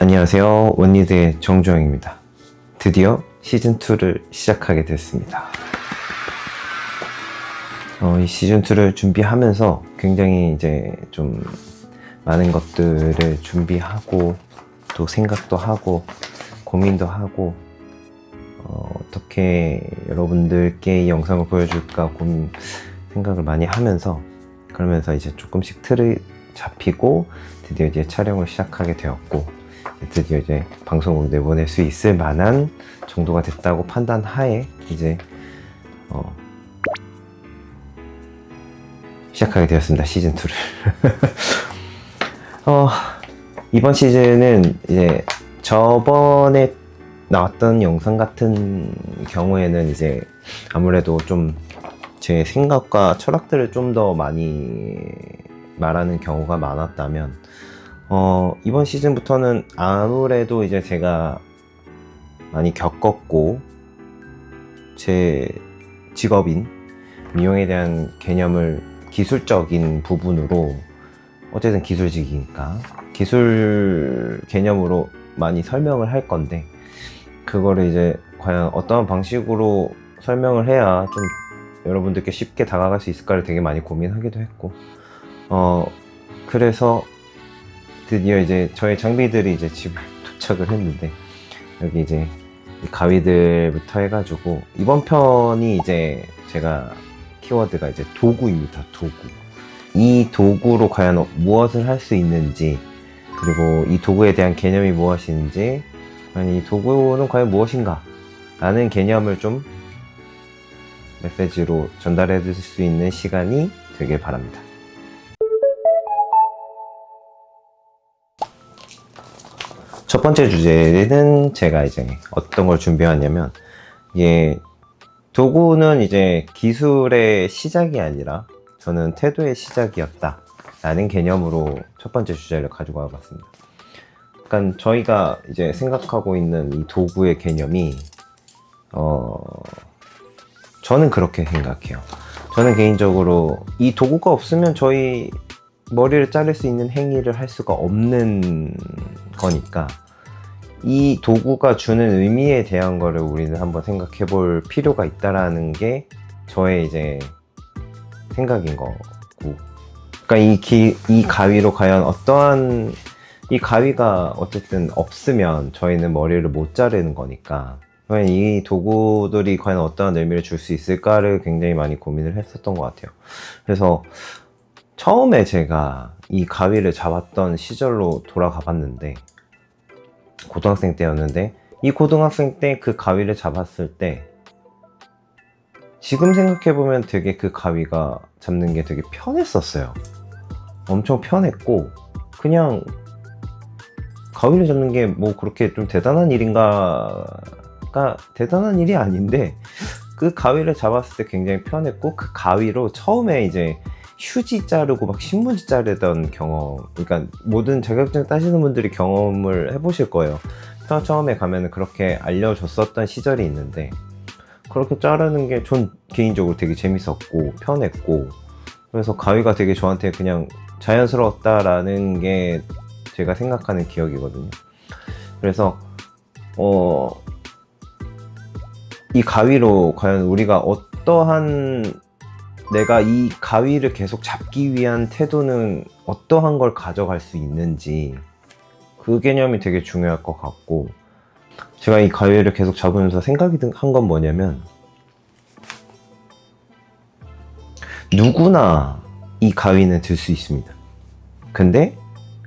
안녕하세요. 원리드의 정주영입니다. 드디어 시즌2를 시작하게 됐습니다. 이 시즌2를 준비하면서 굉장히 이제 좀 많은 것들을 준비하고 또 생각도 하고 고민도 하고 어떻게 여러분들께 이 영상을 보여줄까 생각을 많이 하면서 그러면서 이제 조금씩 틀을 잡히고 드디어 이제 촬영을 시작하게 되었고 드디어 이제 방송으로 내보낼 수 있을 만한 정도가 됐다고 판단하에 이제 시작하게 되었습니다. 시즌2를. 이번 시즌은 이제 저번에 나왔던 영상 같은 경우에는 이제 아무래도 좀 제 생각과 철학들을 좀 더 많이 말하는 경우가 많았다면 이번 시즌부터는 아무래도 이제 제가 많이 겪었고 제 직업인 미용에 대한 개념을 기술적인 부분으로 어쨌든 기술직이니까 기술 개념으로 많이 설명을 할 건데 그거를 이제 과연 어떤 방식으로 설명을 해야 좀 여러분들께 쉽게 다가갈 수 있을까를 되게 많이 고민하기도 했고 그래서 드디어 이제 저의 장비들이 이제 집에 도착을 했는데 여기 이제 가위들부터 해가지고 이번 편이 이제 제가 키워드가 이제 도구입니다. 도구. 이 도구로 과연 무엇을 할 수 있는지 그리고 이 도구에 대한 개념이 무엇인지 아니 이 도구는 과연 무엇인가 라는 개념을 좀 메시지로 전달해 줄 수 있는 시간이 되길 바랍니다. 첫 번째 주제는 제가 이제 어떤 걸 준비했냐면 이게 도구는 이제 기술의 시작이 아니라 저는 태도의 시작이었다 라는 개념으로 첫 번째 주제를 가지고 와봤습니다. 그러니까 저희가 이제 생각하고 있는 이 도구의 개념이 저는 그렇게 생각해요. 저는 개인적으로 이 도구가 없으면 저희 머리를 자를 수 있는 행위를 할 수가 없는 거니까 이 도구가 주는 의미에 대한 거를 우리는 한번 생각해 볼 필요가 있다라는 게 저의 이제 생각인 거고 그러니까 이 가위로 과연 어떠한 이 가위가 어쨌든 없으면 저희는 머리를 못 자르는 거니까 과연 이 도구들이 과연 어떠한 의미를 줄 수 있을까를 굉장히 많이 고민을 했었던 것 같아요. 그래서 처음에 제가 이 가위를 잡았던 시절로 돌아가 봤는데 고등학생 때였는데 이 고등학생 때 그 가위를 잡았을 때 지금 생각해보면 되게 그 가위가 잡는 게 되게 편했었어요. 엄청 편했고 그냥 가위를 잡는 게 뭐 그렇게 좀 대단한 일인가가 대단한 일이 아닌데 그 가위를 잡았을 때 굉장히 편했고 그 가위로 처음에 이제 휴지 자르고 막 신문지 자르던 경험 그러니까 모든 자격증 따시는 분들이 경험을 해보실 거예요. 처음에 가면은 그렇게 알려줬었던 시절이 있는데 그렇게 자르는 게 전 개인적으로 되게 재밌었고 편했고 그래서 가위가 되게 저한테 그냥 자연스러웠다라는 게 제가 생각하는 기억이거든요. 그래서 이 가위로 과연 우리가 어떠한 내가 이 가위를 계속 잡기 위한 태도는 어떠한 걸 가져갈 수 있는지 그 개념이 되게 중요할 것 같고 제가 이 가위를 계속 잡으면서 생각이 한 건 뭐냐면 누구나 이 가위는 들 수 있습니다. 근데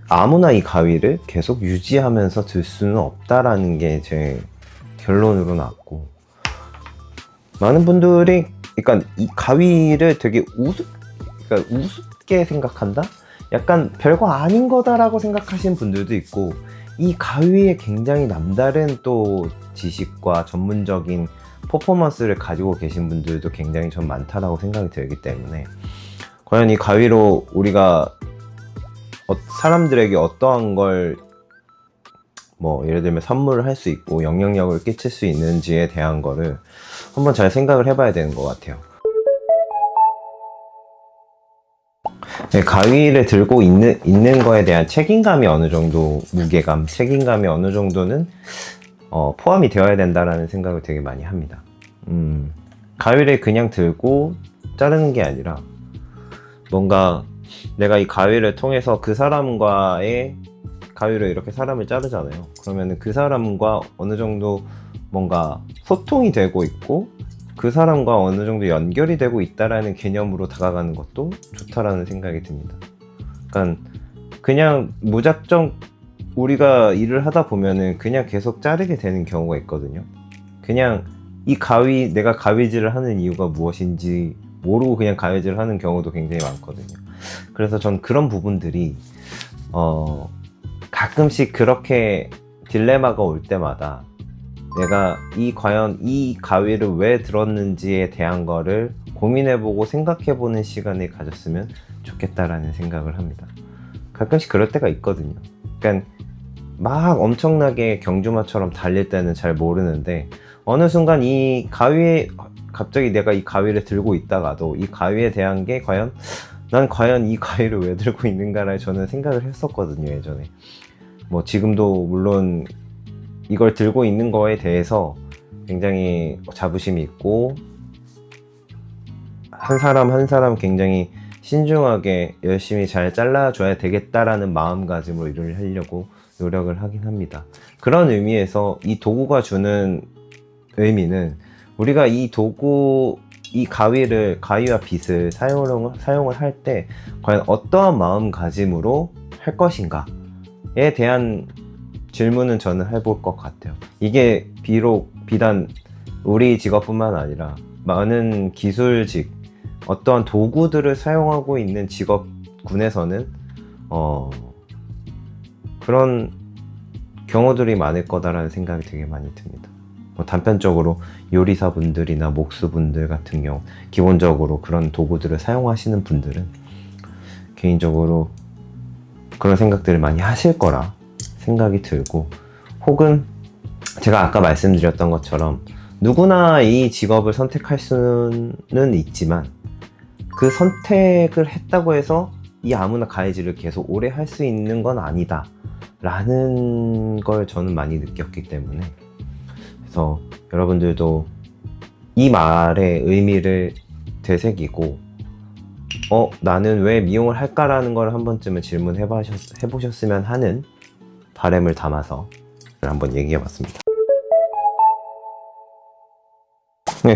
아무나 이 가위를 계속 유지하면서 들 수는 없다라는 게 제 결론으로 나왔고 많은 분들이 그러니까 이 가위를 되게 우습게 생각한다? 약간 별거 아닌 거다라고 생각하시는 분들도 있고 이 가위에 굉장히 남다른 또 지식과 전문적인 퍼포먼스를 가지고 계신 분들도 굉장히 좀 많다라고 생각이 들기 때문에 과연 이 가위로 우리가 사람들에게 어떠한 걸 뭐 예를 들면 선물을 할 수 있고 영향력을 끼칠 수 있는지에 대한 거를 한번 잘 생각을 해봐야 되는 것 같아요. 네, 가위를 들고 있는 거에 대한 책임감이 어느 정도, 무게감, 책임감이 어느 정도는 포함이 되어야 된다라는 생각을 되게 많이 합니다. 가위를 그냥 들고 자르는 게 아니라 뭔가 내가 이 가위를 통해서 그 사람과의 가위로 이렇게 사람을 자르잖아요. 그러면 그 사람과 어느 정도 뭔가 소통이 되고 있고 그 사람과 어느 정도 연결이 되고 있다라는 개념으로 다가가는 것도 좋다라는 생각이 듭니다. 그러니까 그냥 무작정 우리가 일을 하다 보면은 그냥 계속 자르게 되는 경우가 있거든요. 그냥 내가 가위질을 하는 이유가 무엇인지 모르고 그냥 가위질을 하는 경우도 굉장히 많거든요. 그래서 전 그런 부분들이 가끔씩 그렇게 딜레마가 올 때마다 내가 과연 이 가위를 왜 들었는지에 대한 거를 고민해보고 생각해보는 시간을 가졌으면 좋겠다라는 생각을 합니다. 가끔씩 그럴 때가 있거든요. 그러니까 막 엄청나게 경주마처럼 달릴 때는 잘 모르는데 어느 순간 갑자기 내가 이 가위를 들고 있다가도 이 가위에 대한 게 난 과연 이 가위를 왜 들고 있는가를 저는 생각을 했었거든요, 예전에. 뭐 지금도 물론 이걸 들고 있는 거에 대해서 굉장히 자부심이 있고 한 사람 한 사람 굉장히 신중하게 열심히 잘 잘라줘야 되겠다라는 마음가짐으로 일을 하려고 노력을 하긴 합니다. 그런 의미에서 이 도구가 주는 의미는 우리가 이 가위와 빗을 사용을 할 때 과연 어떠한 마음가짐으로 할 것인가에 대한 질문은 저는 해볼 것 같아요. 이게 비단 우리 직업뿐만 아니라 많은 기술직, 어떠한 도구들을 사용하고 있는 직업군에서는 그런 경우들이 많을 거다라는 생각이 되게 많이 듭니다. 단편적으로 요리사분들이나 목수분들 같은 경우 기본적으로 그런 도구들을 사용하시는 분들은 개인적으로 그런 생각들을 많이 하실 거라 생각이 들고, 혹은 제가 아까 말씀드렸던 것처럼 누구나 이 직업을 선택할 수는 있지만 그 선택을 했다고 해서 이 아무나 가위질을 계속 오래 할 수 있는 건 아니다 라는 걸 저는 많이 느꼈기 때문에, 그래서 여러분들도 이 말의 의미를 되새기고 나는 왜 미용을 할까라는 걸 한 번쯤은 질문해 보셨으면 하는 바람을 담아서 한번 얘기해 봤습니다.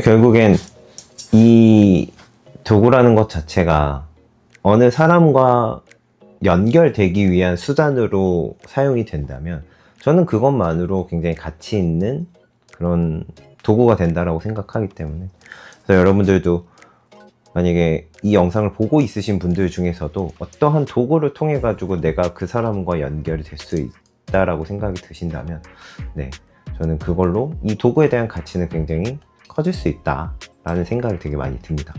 결국엔 이 도구라는 것 자체가 어느 사람과 연결되기 위한 수단으로 사용이 된다면 저는 그것만으로 굉장히 가치 있는 그런 도구가 된다라고 생각하기 때문에, 그래서 여러분들도 만약에 이 영상을 보고 있으신 분들 중에서도 어떠한 도구를 통해 가지고 내가 그 사람과 연결이 될 수 있다라고 생각이 드신다면 저는 그걸로 이 도구에 대한 가치는 굉장히 커질 수 있다 라는 생각이 되게 많이 듭니다.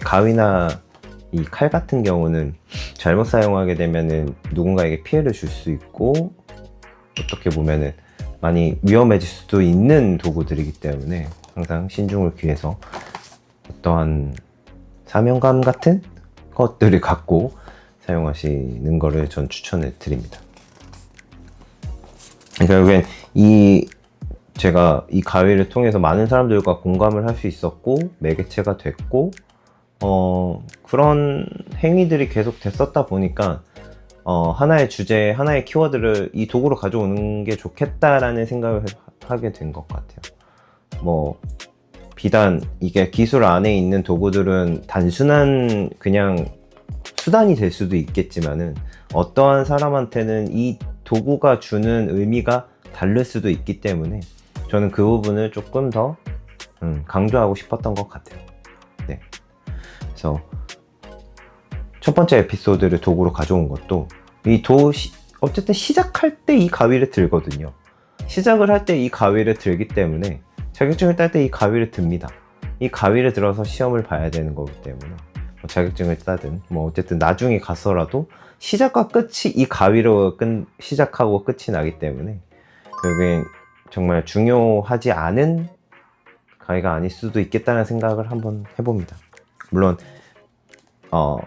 가위나 이 칼 같은 경우는 잘못 사용하게 되면은 누군가에게 피해를 줄 수 있고 어떻게 보면은 많이 위험해질 수도 있는 도구들이기 때문에 항상 신중을 기해서 어떠한 사명감 같은 것들을 갖고 사용하시는 거를 전 추천을 드립니다. 결국엔 제가 이 가위를 통해서 많은 사람들과 공감을 할 수 있었고 매개체가 됐고 그런 행위들이 계속 됐었다 보니까 하나의 주제, 하나의 키워드를 이 도구로 가져오는 게 좋겠다라는 생각을 하게 된 것 같아요. 비단 이게 기술 안에 있는 도구들은 단순한 그냥 수단이 될 수도 있겠지만은 어떠한 사람한테는 이 도구가 주는 의미가 다를 수도 있기 때문에 저는 그 부분을 조금 더 강조하고 싶었던 것 같아요. 그래서 첫 번째 에피소드를 도구로 가져온 것도 어쨌든 시작할 때 이 가위를 들거든요. 시작을 할 때 이 가위를 들기 때문에 자격증을 딸 때 이 가위를 듭니다. 이 가위를 들어서 시험을 봐야 되는 거기 때문에 자격증을 따든 어쨌든 나중에 가서라도 시작과 끝이 이 가위로 시작하고 끝이 나기 때문에 결국엔 정말 중요하지 않은 가위가 아닐 수도 있겠다는 생각을 한번 해봅니다. 물론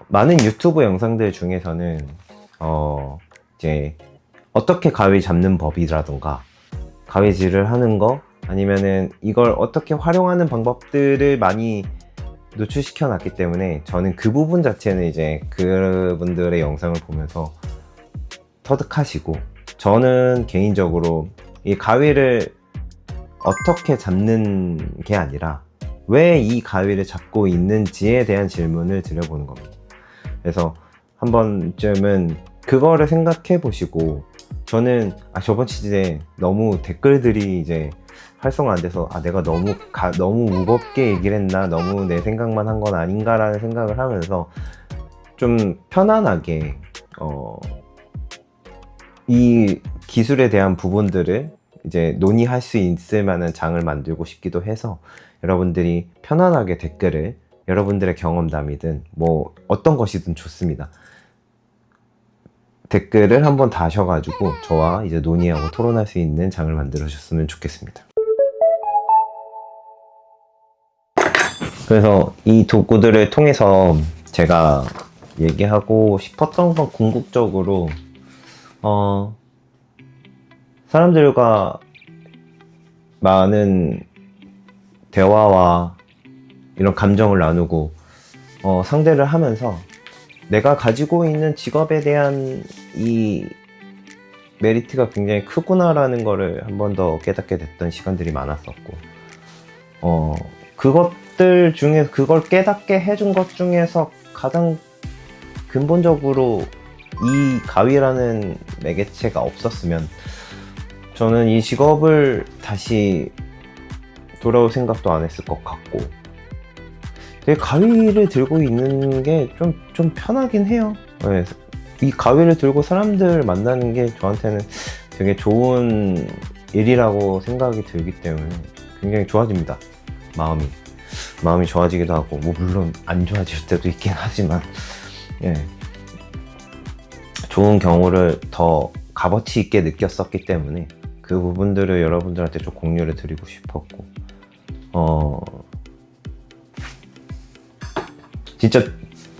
많은 유튜브 영상들 중에서는 이제 어떻게 가위 잡는 법이라던가 가위질을 하는 거, 아니면은 이걸 어떻게 활용하는 방법들을 많이 노출시켜 놨기 때문에 저는 그 부분 자체는 이제 그분들의 영상을 보면서 터득하시고, 저는 개인적으로 이 가위를 어떻게 잡는 게 아니라 왜 이 가위를 잡고 있는지에 대한 질문을 드려보는 겁니다. 그래서 한 번쯤은 그거를 생각해 보시고, 저는 저번 시즌에 너무 댓글들이 이제 활성화 안 돼서 내가 너무 무겁게 얘기를 했나, 너무 내 생각만 한 건 아닌가라는 생각을 하면서 좀 편안하게 이 기술에 대한 부분들을 이제 논의할 수 있을 만한 장을 만들고 싶기도 해서, 여러분들이 편안하게 댓글을, 여러분들의 경험담이든 뭐 어떤 것이든 좋습니다, 댓글을 한번 다셔가지고 저와 이제 논의하고 토론할 수 있는 장을 만들어 주셨으면 좋겠습니다. 그래서 이 도구들을 통해서 제가 얘기하고 싶었던 건 궁극적으로 사람들과 많은 대화와 이런 감정을 나누고 상대를 하면서 내가 가지고 있는 직업에 대한 이 메리트가 굉장히 크구나라는 거를 한 번 더 깨닫게 됐던 시간들이 많았었고, 그것들 중에 그걸 깨닫게 해준 것 중에서 가장 근본적으로 이 가위라는 매개체가 없었으면 저는 이 직업을 다시 돌아올 생각도 안 했을 것 같고, 되게 가위를 들고 있는 게 좀 편하긴 해요. 네, 이 가위를 들고 사람들 만나는 게 저한테는 되게 좋은 일이라고 생각이 들기 때문에 굉장히 좋아집니다. 마음이 좋아지기도 하고, 뭐 물론 안 좋아질 때도 있긴 하지만, 예, 좋은 경우를 더 값어치 있게 느꼈었기 때문에 그 부분들을 여러분들한테 좀 공유를 드리고 싶었고, 진짜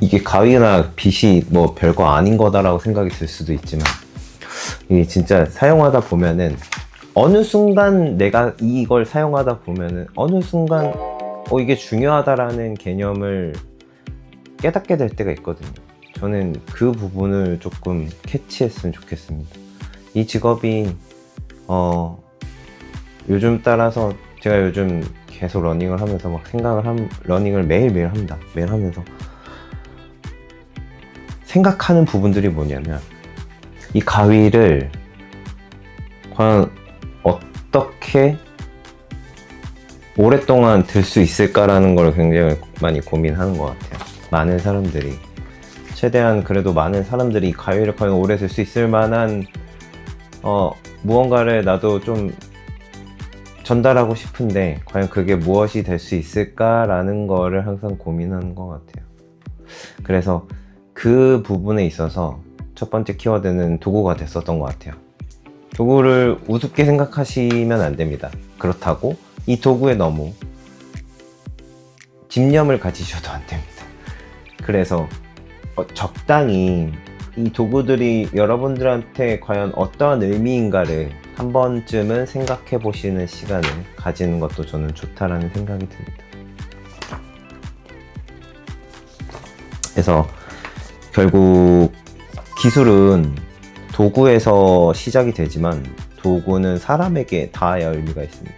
이게 가위나 빗이 뭐 별거 아닌 거다라고 생각이 들 수도 있지만, 이게 진짜 사용하다 보면은 어느 순간 내가 이걸 사용하다 보면은 어느 순간 이게 중요하다라는 개념을 깨닫게 될 때가 있거든요. 저는 그 부분을 조금 캐치했으면 좋겠습니다. 이 직업이 요즘 따라서 제가 요즘 계속 러닝을 하면서 막 러닝을 매일매일 합니다. 매일 하면서 생각하는 부분들이 뭐냐면, 이 가위를 과연 어떻게 오랫동안 들 수 있을까라는 걸 굉장히 많이 고민하는 것 같아요. 많은 사람들이, 최대한 그래도 많은 사람들이 이 가위를 과연 오래 들 수 있을 만한 무언가를 나도 좀 전달하고 싶은데 과연 그게 무엇이 될 수 있을까라는 거를 항상 고민하는 것 같아요. 그래서 그 부분에 있어서 첫 번째 키워드는 도구가 됐었던 것 같아요. 도구를 우습게 생각하시면 안 됩니다. 그렇다고 이 도구에 너무 집념을 가지셔도 안 됩니다. 그래서 적당히 이 도구들이 여러분들한테 과연 어떠한 의미인가를 한 번쯤은 생각해 보시는 시간을 가지는 것도 저는 좋다라는 생각이 듭니다. 그래서 결국 기술은 도구에서 시작이 되지만 도구는 사람에게 닿아야 의미가 있습니다.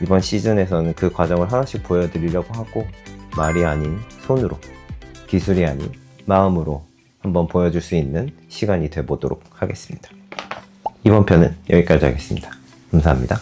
이번 시즌에서는 그 과정을 하나씩 보여드리려고 하고, 말이 아닌 손으로, 기술이 아닌 마음으로 한번 보여줄 수 있는 시간이 되보도록 하겠습니다. 이번 편은 여기까지 하겠습니다. 감사합니다.